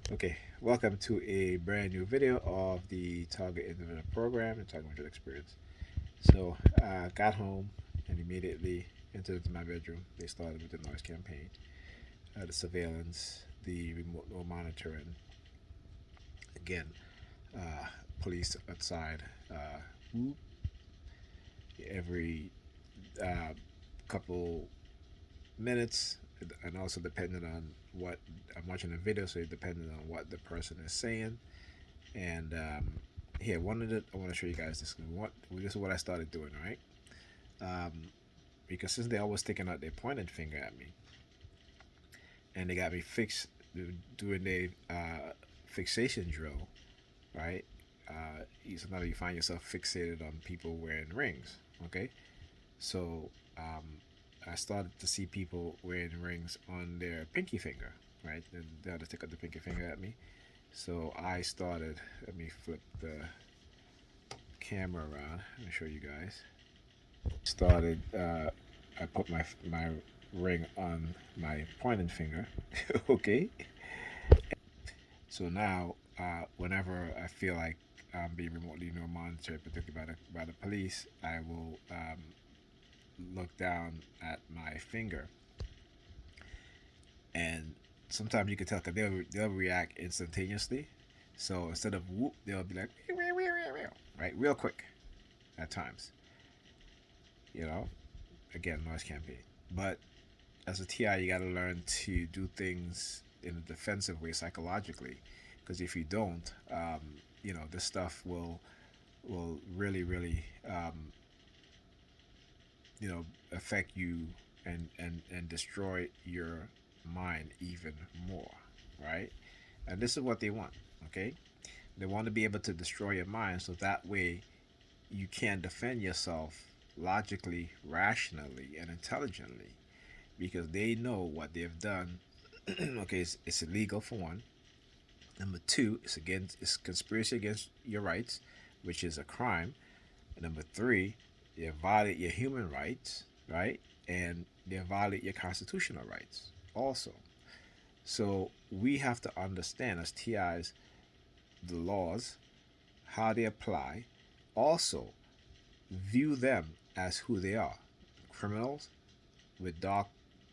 Okay, welcome to a brand new video of the Target Individual Program and Target Individual Experience. So I got home and immediately entered into my bedroom. They started with the noise campaign, the surveillance, the remote monitoring. Again, uh, police outside every uh, couple minutes, and also depending on what I'm watching the video, so it depending on what the person is saying. And here, one of the I want to show you guys this. This is what I started doing, right? Um, because since they always sticking out their pointed finger at me, and they got me fixed doing the fixation drill, right? Sometimes you find yourself fixated on people wearing rings. Okay, so I started to see people wearing rings on their pinky finger, right? And they had to stick out the pinky finger at me. So I started. Let me flip the camera around. Let me show you guys. Started. I put my ring on my pointing finger. Okay. So now, whenever I feel like I'm being remotely monitored, particularly by the police, I will look down at my finger, and sometimes you can tell because they'll react instantaneously. So instead of whoop, they'll be like right, real quick at times. You know, again, noise campaign. But as a TI, you got to learn to do things in a defensive way psychologically, because if you don't, this stuff will really affect you and destroy your mind even more, right? And this is what they want. Okay, they want to be able to destroy your mind so that way you can defend yourself logically, rationally, and intelligently, because they know what they've done. Okay, it's illegal for one. Number two, it's conspiracy against your rights, which is a crime. And number three, they violate your human rights, right? And they violate your constitutional rights also. So we have to understand as TIs the laws, how they apply, also view them as who they are, criminals with dark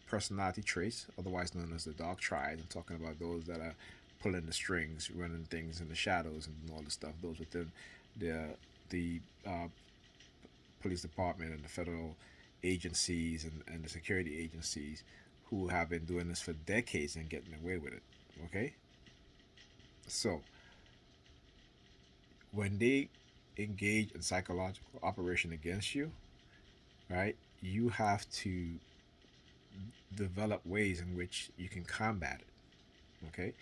personality traits, otherwise known as the dark triad. I'm talking about those that are pulling the strings, running things in the shadows, and all the stuff. Those within the police department and the federal agencies and the security agencies who have been doing this for decades and getting away with it. Okay, so when they engage in psychological operation against you, right, you have to develop ways in which you can combat it. Okay.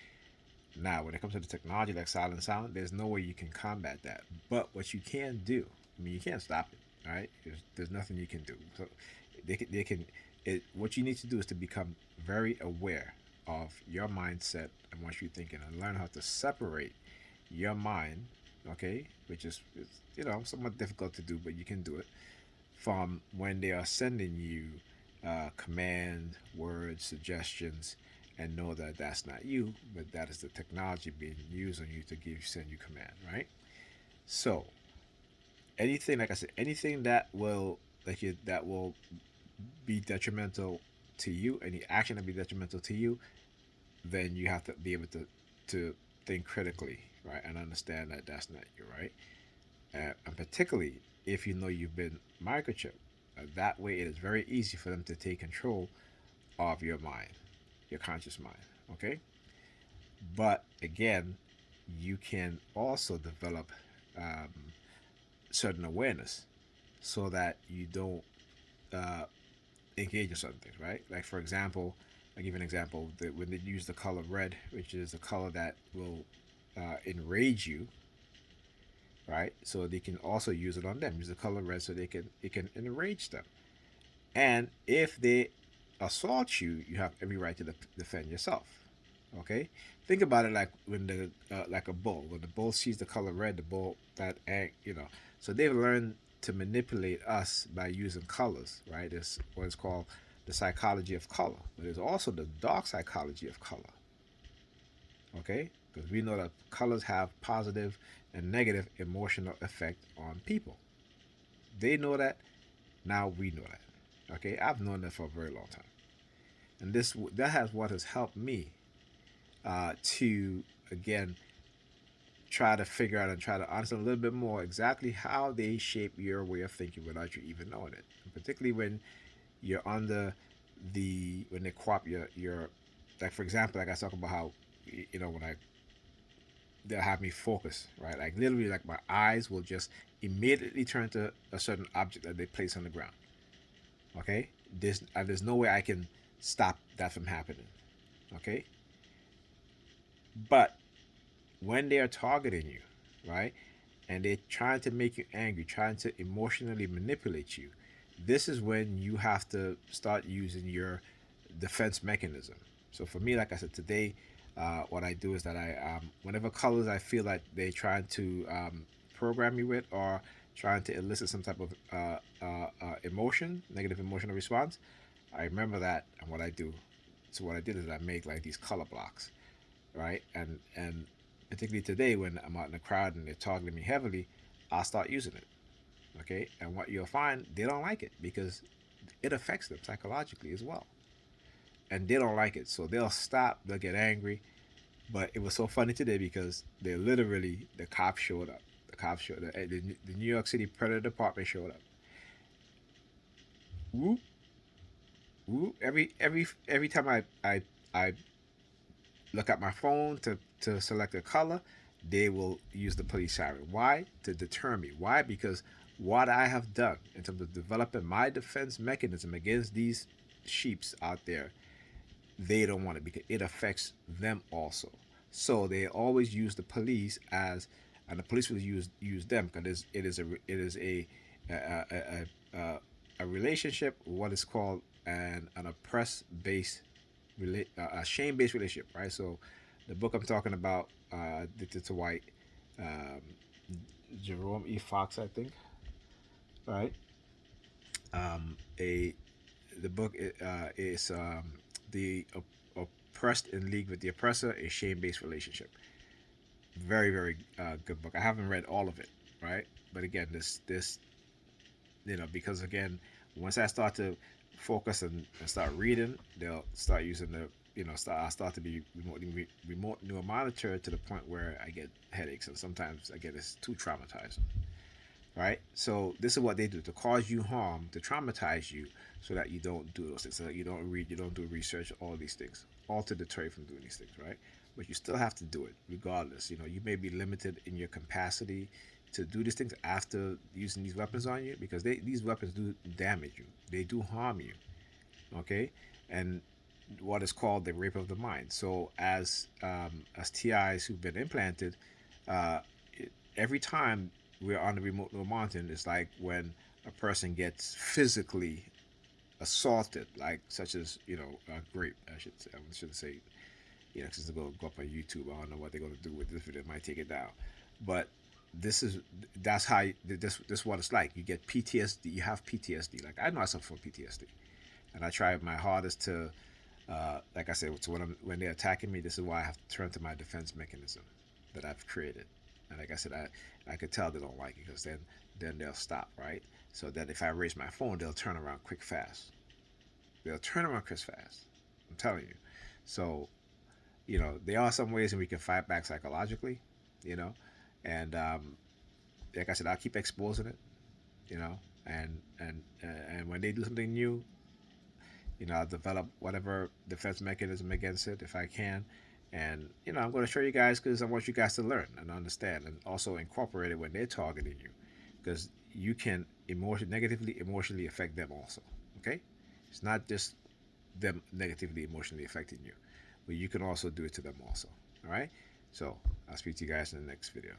Now, when it comes to the technology like silent sound, there's no way you can combat that. But what you can do, I mean, you can't stop it, right? There's nothing you can do. So they can. What you need to do is to become very aware of your mindset and what you're thinking, and learn how to separate your mind, okay, which is somewhat difficult to do, but you can do it, from when they are sending you command words, suggestions, and know that that's not you, but that is the technology being used on you to send you command, right? So anything, like I said, anything that will be detrimental to you, any action that be detrimental to you, then you have to be able to think critically, right, and understand that that's not you, right? And particularly if you know you've been microchipped, that way it is very easy for them to take control of your mind, your conscious mind. Okay, but again, you can also develop um, certain awareness so that you don't uh, engage in certain things, right? Like for example, I give you an example that when they use the color red, which is a color that will enrage you, right? So they can also use it on them. Use the color red so it can enrage them. And if they assault you, you have every right to defend yourself. Okay, think about it like when like a bull. When the bull sees the color red, the bull So they've learned to manipulate us by using colors, right? It's what is called the psychology of color. But there's also the dark psychology of color. Okay, because we know that colors have positive and negative emotional effect on people. They know that. Now we know that. Okay, I've known that for a very long time, and that has what has helped me to again try to figure out and try to understand a little bit more exactly how they shape your way of thinking without you even knowing it. And particularly when you're under when they crop your like for example, like I talk about how when I they'll have me focus, right? Like literally, like my eyes will just immediately turn to a certain object that they place on the ground. Okay, there's no way I can stop that from happening. Okay, but when they are targeting you, right, and they're trying to make you angry, trying to emotionally manipulate you, this is when you have to start using your defense mechanism. So for me, like I said today, what I do is that whenever colors I feel like they're trying to program me with or trying to elicit some type of emotion, negative emotional response, I remember that, and what I do. So what I did is I make like these color blocks, right? And particularly today when I'm out in the crowd and they're targeting me heavily, I'll start using it. Okay, and what you'll find, they don't like it because it affects them psychologically as well, and they don't like it, so they'll stop. They'll get angry. But it was so funny today because they literally the cops showed up. The cops showed up. The New York City Predator Department showed up. Whoop whoop. Every time I look at my phone to select a color, they will use the police siren. Why? To deter me. Why? Because what I have done in terms of developing my defense mechanism against these sheeps out there, they don't want it because it affects them also. So they always use the police as, and the police will use them because a, a relationship, what is called an oppress based a shame based relationship, right? So the book I'm talking about, Addicted to White, um, Jerome E. Fox, I think, right? A The book is the oppressed in league with the oppressor, a shame based relationship. Very very good book. I haven't read all of it, right? But again, this because again, once I start to focus and start reading, they'll start using I start to be remote neuro monitor to the point where I get headaches and sometimes I get it's too traumatizing, right? So this is what they do to cause you harm, to traumatize you, so that you don't do those things, so that you don't read, you don't do research, all these things, all to deter you from doing these things, right? But you still have to do it regardless. You may be limited in your capacity to do these things after using these weapons on you because these weapons do damage you, they do harm you, okay? And what is called the rape of the mind. So as TIs who've been implanted, uh, every time we're on the remote monitoring, it's like when a person gets physically assaulted, like such as rape. I should say, since they go up on YouTube, I don't know what they're gonna do with this video. It might take it down, but that's how this what it's like. You get PTSD. You have PTSD. Like I know I suffer from PTSD, and I try my hardest to, like I said, so when they're attacking me, this is why I have to turn to my defense mechanism that I've created. And like I said, I could tell they don't like it because then they'll stop, right? So that if I raise my phone, they'll turn around quick fast. They'll turn around quick fast. I'm telling you. So there are some ways in we can fight back psychologically, you know, and like I said, I'll keep exposing it, you know, and when they do something new, I'll develop whatever defense mechanism against it if I can. And, I'm going to show you guys because I want you guys to learn and understand and also incorporate it when they're targeting you because you can negatively emotionally affect them also. Okay? It's not just them negatively emotionally affecting you, but you can also do it to them also. All right? So I'll speak to you guys in the next video.